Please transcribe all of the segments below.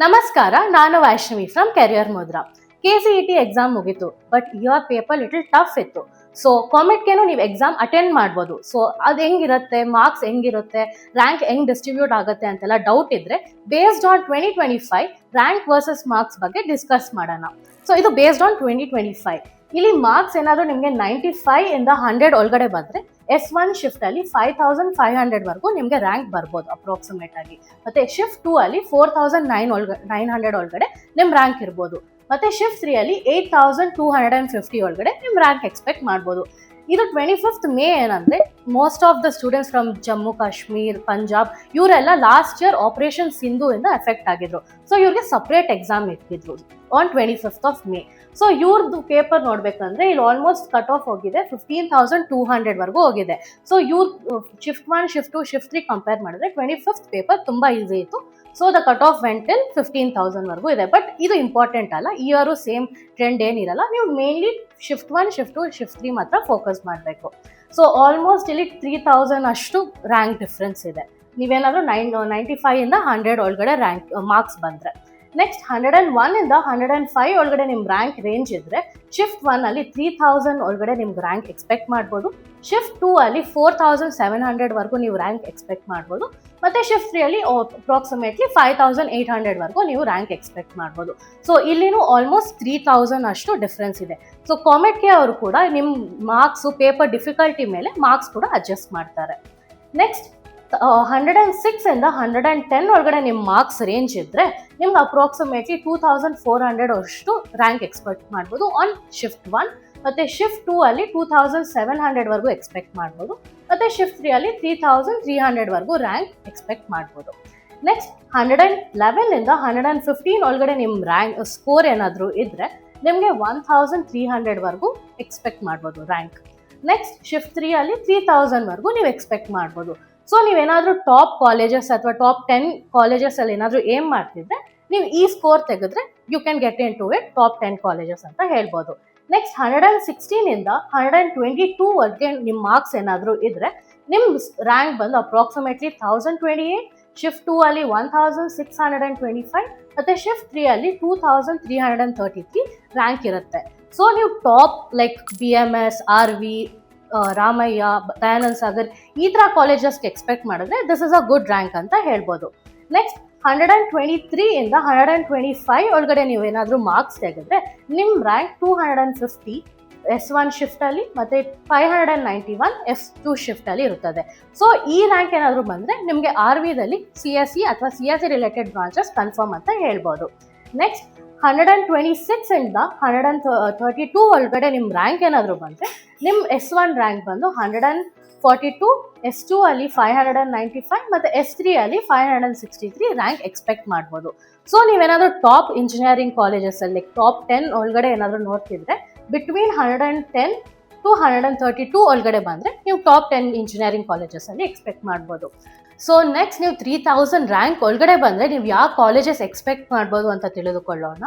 ನಮಸ್ಕಾರ, ನಾನು Vaishnavi from Career Mudra. KCET exam ಮುಗೀತು, but your paper little tough ಇತ್ತು. ಸೊ ಕಾಮೆಟ್ಗೇನು ನೀವು ಎಕ್ಸಾಮ್ ಅಟೆಂಡ್ ಮಾಡ್ಬೋದು. ಸೊ ಅದು ಹೆಂಗಿರುತ್ತೆ, ಮಾರ್ಕ್ಸ್ ಹೆಂಗಿರುತ್ತೆ, ರ್ಯಾಂಕ್ ಹೆಂಗ್ ಡಿಸ್ಟ್ರಿಬ್ಯೂಟ್ ಆಗುತ್ತೆ ಅಂತೆಲ್ಲ ಡೌಟ್ ಇದ್ರೆ based on 2025 rank versus marks ಬಗ್ಗೆ ಡಿಸ್ಕಸ್ ಮಾಡೋಣ. ಸೊ ಇದು ಬೇಸ್ಡ್ ಆನ್ 2025. ಇಲ್ಲಿ ಮಾರ್ಕ್ಸ್ ಏನಾದರೂ ನಿಮಗೆ 95 ಇಂದ 100 ಒಳಗಡೆ ಬಂದರೆ S1 ಶಿಫ್ಟ್ ಅಲ್ಲಿ 5500 ವರೆಗೂ ನಿಮಗೆ ರ್ಯಾಂಕ್ ಬರ್ಬೋದು ಅಪ್ರಾಕ್ಸಿಮೇಟ್ ಆಗಿ. ಮತ್ತೆ ಶಿಫ್ಟ್ 2 ಅಲ್ಲಿ 4900 ಒಳಗಡೆ ನಿಮ್ಮ ರ್ಯಾಂಕ್ ಇರ್ಬೋದು. ಮತ್ತೆ ಶಿಫ್ಟ್ 3 ಅಲ್ಲಿ 8250 ಒಳಗಡೆ ನಿಮ್ಮ ರ್ಯಾಂಕ್ ಎಕ್ಸ್ಪೆಕ್ಟ್ ಮಾಡ್ಬೋದು. ಇದು 25th ಮೇ ಏನಂದ್ರೆ most of the students from Jammu Kashmir, Punjab ಇವರೆಲ್ಲ ಲಾಸ್ಟ್ ಇಯರ್ ಆಪರೇಷನ್ ಸಿಂಧು ಇಂದ ಎಫೆಕ್ಟ್ ಆಗಿದ್ರು. ಸೊ ಇವ್ರಿಗೆ ಸಪ್ರೇಟ್ ಎಕ್ಸಾಮ್ ಇಟ್ಟಿದ್ರು on 25th of May. So ಇವ್ರದ್ದು ಪೇಪರ್ ನೋಡ್ಬೇಕಂದ್ರೆ ಇಲ್ಲಿ ಆಲ್ಮೋಸ್ಟ್ ಕಟ್ ಆಫ್ ಹೋಗಿದೆ 15,200 ವರೆಗೂ ಹೋಗಿದೆ. ಸೊ ಇವ್ರ ಶಿಫ್ಟ್ 1, ಶಿಫ್ಟ್ 2, ಶಿಫ್ಟ್ 3 ಕಂಪೇರ್ ಮಾಡಿದ್ರೆ 25th ಪೇಪರ್ ತುಂಬಾ ಈಸಿ ಇತ್ತು. So the cut off vent till 15,000 ವರೆಗೂ ಇದೆ. ಬಟ್ ಇದು ಇಂಪಾರ್ಟೆಂಟ್ ಅಲ್ಲ, ಇಯರು ಸೇಮ್ ಟ್ರೆಂಡ್ ಏನಿರಲ್ಲ. ನೀವು ಮೇನ್ಲಿ ಶಿಫ್ಟ್ 1, ಶಿಫ್ಟ್ 2, ಶಿಫ್ಟ್ 3 ಮಾತ್ರ ಫೋಕಸ್ ಮಾಡಬೇಕು. ಸೊ ಆಲ್ಮೋಸ್ಟ್ ಇಲ್ಲಿ 3000 ಅಷ್ಟು ರ್ಯಾಂಕ್ ಡಿಫ್ರೆನ್ಸ್ ಇದೆ. ನೀವೇನಾದರೂ 95 ಇಂದ 100 ಒಳಗಡೆ ರ್ಯಾಂಕ್ ಮಾರ್ಕ್ಸ್ ಬಂದರೆ. ನೆಕ್ಸ್ಟ್ 101 ಇಂದ 105 ಒಳಗಡೆ ನಿಮ್ಮ ರ್ಯಾಂಕ್ ರೇಂಜ್ ಇದ್ರೆ ಶಿಫ್ಟ್ 1 ಅಲ್ಲಿ 3000 ಒಳಗಡೆ ನಿಮ್ಗೆ ರ್ಯಾಂಕ್ ಎಕ್ಸ್ಪೆಕ್ಟ್ ಮಾಡ್ಬೋದು. ಶಿಫ್ಟ್ 2 ಅಲ್ಲಿ 4700 ವರೆಗೂ ನೀವು ರ್ಯಾಂಕ್ ಎಕ್ಸ್ಪೆಕ್ಟ್ ಮಾಡ್ಬೋದು. ಮತ್ತೆ ಶಿಫ್ಟ್ 3 ಅಲ್ಲಿ ಅಪ್ರಾಕ್ಸಿಮೇಟ್ಲಿ 5800 ವರೆಗೂ ನೀವು ರ್ಯಾಂಕ್ ಎಕ್ಸ್ಪೆಕ್ಟ್ ಮಾಡ್ಬೋದು. ಸೊ ಇಲ್ಲಿನೂ ಆಲ್ಮೋಸ್ಟ್ 3000 ಅಷ್ಟು ಡಿಫ್ರೆನ್ಸ್ ಇದೆ. ಸೊ ಕಾಮೆಟ್ಗೆ ಅವರು ಕೂಡ ನಿಮ್ಮ ಮಾರ್ಕ್ಸು ಪೇಪರ್ ಡಿಫಿಕಲ್ಟಿ ಮೇಲೆ ಮಾರ್ಕ್ಸ್ ಕೂಡ ಅಡ್ಜಸ್ಟ್ ಮಾಡ್ತಾರೆ. ನೆಕ್ಸ್ಟ್ 106 ಇಂದ 110 ಒಳಗಡೆ ನಿಮ್ಮ ಮಾರ್ಕ್ಸ್ ರೇಂಜ್ ಇದ್ರೆ ನಿಮ್ಗೆ ಅಪ್ರಾಕ್ಸಿಮೇಟ್ಲಿ 2400 ಅಷ್ಟು ರ್ಯಾಂಕ್ ಎಕ್ಸ್ಪೆಕ್ಟ್ ಮಾಡ್ಬೋದು ಆನ್ ಶಿಫ್ಟ್ 1. ಮತ್ತೆ ಶಿಫ್ಟ್ 2 ಅಲ್ಲಿ 2700 ವರೆಗೂ ಎಕ್ಸ್ಪೆಕ್ಟ್ ಮಾಡ್ಬೋದು. ಮತ್ತೆ ಶಿಫ್ಟ್ 3 ಅಲ್ಲಿ 3300 ವರೆಗೂ ರ್ಯಾಂಕ್ ಎಕ್ಸ್ಪೆಕ್ಟ್ ಮಾಡ್ಬೋದು. ನೆಕ್ಸ್ಟ್ 111 ಇಂದ 115 ಒಳಗಡೆ ನಿಮ್ಮ ರ್ಯಾಂಕ್ ಸ್ಕೋರ್ ಏನಾದರೂ ಇದ್ರೆ ನಿಮಗೆ 1300 ವರೆಗೂ ಎಕ್ಸ್ಪೆಕ್ಟ್ ಮಾಡ್ಬೋದು ರ್ಯಾಂಕ್. ನೆಕ್ಸ್ಟ್ ಶಿಫ್ಟ್ 3 ಅಲ್ಲಿ 3000 ವರೆಗೂ ನೀವು ಎಕ್ಸ್ಪೆಕ್ಟ್ ಮಾಡ್ಬೋದು. ಸೊ ನೀವೇನಾದರೂ ಟಾಪ್ ಕಾಲೇಜಸ್ ಅಥವಾ ಟಾಪ್ 10 ಕಾಲೇಜಸ್ ಅಲ್ಲಿ ಏನಾದರೂ ಏಮ್ ಮಾಡ್ತಿದ್ರೆ ನೀವು ಈ ಸ್ಕೋರ್ ತೆಗೆದ್ರೆ you can get into it top 10 colleges ಅಂತ ಹೇಳ್ಬೋದು. ನೆಕ್ಸ್ಟ್ 116 ಇಂದ 122 ವರೆಗೆ ನಿಮ್ಮ ಮಾರ್ಕ್ಸ್ ಏನಾದರೂ ಇದ್ರೆ ನಿಮ್ಮ ರ್ಯಾಂಕ್ ಬಂದು ಅಪ್ರಾಕ್ಸಿಮೇಟ್ಲಿ 1028. ಶಿಫ್ಟ್ 2 ಅಲ್ಲಿ 1625 ಮತ್ತು ಶಿಫ್ಟ್ 3 ಅಲ್ಲಿ 2333 ರ್ಯಾಂಕ್ ಇರುತ್ತೆ. ಸೊ ನೀವು top like BMS, RV, Ramaiah, Dayanand Sagar ಈ ಥರ ಕಾಲೇಜಸ್ಗೆ ಎಕ್ಸ್ಪೆಕ್ಟ್ ಮಾಡಿದ್ರೆ this is a good rank ಅಂತ ಹೇಳ್ಬೋದು. ನೆಕ್ಸ್ಟ್ 123 ಇಂದ 125 ಒಳಗಡೆ ನೀವು ಏನಾದರೂ ಮಾರ್ಕ್ಸ್ ತೆಗೆದ್ರೆ ನಿಮ್ಮ ರ್ಯಾಂಕ್ 250 S1 ಶಿಫ್ಟಲ್ಲಿ ಮತ್ತು 591 S2 ಶಿಫ್ಟಲ್ಲಿ ಇರುತ್ತದೆ. ಸೊ ಈ ರ್ಯಾಂಕ್ ಏನಾದರೂ ಬಂದರೆ ನಿಮಗೆ RVದಲ್ಲಿ CSE ಅಥವಾ CSE ರಿಲೇಟೆಡ್ ಬ್ರಾಂಚಸ್ ಕನ್ಫರ್ಮ್ ಅಂತ ಹೇಳ್ಬೋದು. ನೆಕ್ಸ್ಟ್ 126 ಇಂದ 132 ಒಳಗಡೆ ನಿಮ್ಮ ರ್ಯಾಂಕ್ ಏನಾದರೂ ಬಂದರೆ ನಿಮ್ಮ S1 ರ್ಯಾಂಕ್ ಬಂದು 142, S2 ಅಲ್ಲಿ 595 ಮತ್ತು S3 ಅಲ್ಲಿ 563 ರ್ಯಾಂಕ್ ಎಕ್ಸ್ಪೆಕ್ಟ್ ಮಾಡ್ಬೋದು. ಸೊ ನೀವೇನಾದರೂ ಟಾಪ್ ಇಂಜಿನಿಯರಿಂಗ್ ಕಾಲೇಜಸಲ್ಲಿ ಟಾಪ್ 10 ಒಳಗಡೆ ಏನಾದರೂ ನೋಡ್ತಿದ್ರೆ ಬಿಟ್ವೀನ್ 110 to 132 ಒಳಗಡೆ ಬಂದರೆ ನೀವು ಟಾಪ್ 10 ಇಂಜಿನಿಯರಿಂಗ್ ಕಾಲೇಜಸಲ್ಲಿ ಎಕ್ಸ್ಪೆಕ್ಟ್ ಮಾಡ್ಬೋದು. ಸೊ ನೆಕ್ಸ್ಟ್ ನೀವು 3000 ರ್ಯಾಂಕ್ ಒಳಗಡೆ ಬಂದರೆ ನೀವು ಯಾವ ಕಾಲೇಜಸ್ ಎಕ್ಸ್ಪೆಕ್ಟ್ ಮಾಡ್ಬೋದು ಅಂತ ತಿಳಿದುಕೊಳ್ಳೋಣ.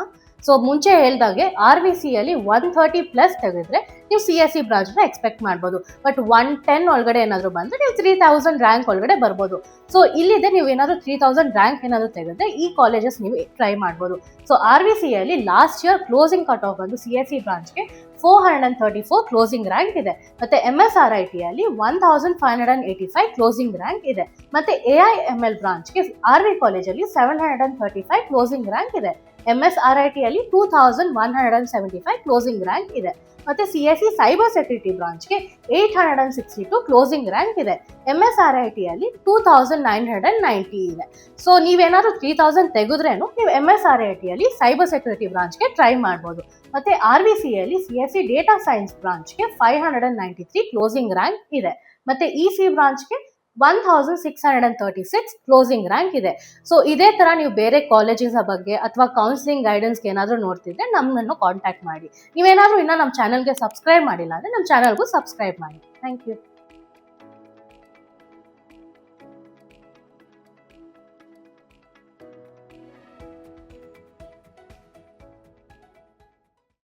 ಸೊ ಮುಂಚೆ ಹೇಳ್ದಾಗೆ RVCಯಲ್ಲಿ 130+ ತೆಗೆದ್ರೆ ನೀವು CSE ಬ್ರಾಂಚ್ನ ಎಕ್ಸ್ಪೆಕ್ಟ್ ಮಾಡ್ಬೋದು. ಬಟ್ 110 ಒಳಗಡೆ ಏನಾದರೂ ಬಂದರೆ ನೀವು 3000 ರ್ಯಾಂಕ್ ಒಳಗಡೆ ಬರ್ಬೋದು. ಸೊ ಇಲ್ಲಿದೆ ನೀವು ಏನಾದರೂ 3000 ರ್ಯಾಂಕ್ ಏನಾದರೂ ತೆಗೆದ್ರೆ ಈ ಕಾಲೇಜಸ್ ನೀವು ಟ್ರೈ ಮಾಡ್ಬೋದು. ಸೊ RVCಯಲ್ಲಿ last year closing cut off ಬಂದು CSE ಬ್ರಾಂಚ್ಗೆ 434 ಕ್ಲೋಸಿಂಗ್ ರ್ಯಾಂಕ್ ಇದೆ. ಮತ್ತು MSRITಯಲ್ಲಿ 1585 ಕ್ಲೋಸಿಂಗ್ ರ್ಯಾಂಕ್ ಇದೆ. ಮತ್ತು AIML ಬ್ರಾಂಚ್ಗೆ RV ಕಾಲೇಜಲ್ಲಿ 735 ಕ್ಲೋಸಿಂಗ್ ರ್ಯಾಂಕ್ ಇದೆ. MSRITಯಲ್ಲಿ 2175 ಕ್ಲೋಸಿಂಗ್ ರ್ಯಾಂಕ್ ಇದೆ. ಮತ್ತು CSE ಸೈಬರ್ ಸೆಕ್ಯೂರಿಟಿ ಬ್ರಾಂಚ್ಗೆ 862 ಕ್ಲೋಸಿಂಗ್ ರ್ಯಾಂಕ್ ಇದೆ. MSRITಯಲ್ಲಿ 2990 ಇದೆ. ಸೊ ನೀವೇನಾದರೂ 3000 ತೆಗೆದ್ರೇನು ನೀವು MSRITಯಲ್ಲಿ ಸೈಬರ್ ಸೆಕ್ಯೂರಿಟಿ ಬ್ರಾಂಚ್ಗೆ ಟ್ರೈ ಮಾಡ್ಬೋದು. ಮತ್ತು RVCಯಲ್ಲಿ CSE ಡೇಟಾ ಸೈನ್ಸ್ ಬ್ರಾಂಚ್ಗೆ 593 ಕ್ಲೋಸಿಂಗ್ ರ್ಯಾಂಕ್ ಇದೆ. ಮತ್ತು EC ಬ್ರಾಂಚ್ಗೆ 1636 ಕ್ಲೋಸಿಂಗ್ ರ್ಯಾಂಕ್ ಇದೆ. ಸೊ ಇದೇ ಥರ ನೀವು ಬೇರೆ ಕಾಲೇಜಸ್ ಬಗ್ಗೆ ಅಥವಾ ಕೌನ್ಸಿಲಿಂಗ್ ಗೈಡೆನ್ಸ್ಗೆ ಏನಾದರೂ ನೋಡ್ತಿದ್ರೆ ನಮ್ಮನ್ನು ಕಾಂಟ್ಯಾಕ್ಟ್ ಮಾಡಿ. ನೀವೇನಾದರೂ ಇನ್ನೂ ನಮ್ಮ ಚಾನಲ್ಗೆ ಸಬ್ಸ್ಕ್ರೈಬ್ ಮಾಡಿಲ್ಲ ಅಂದರೆ ನಮ್ಮ ಚಾನಲ್ಗೂ ಸಬ್ಸ್ಕ್ರೈಬ್ ಮಾಡಿ. Thank you.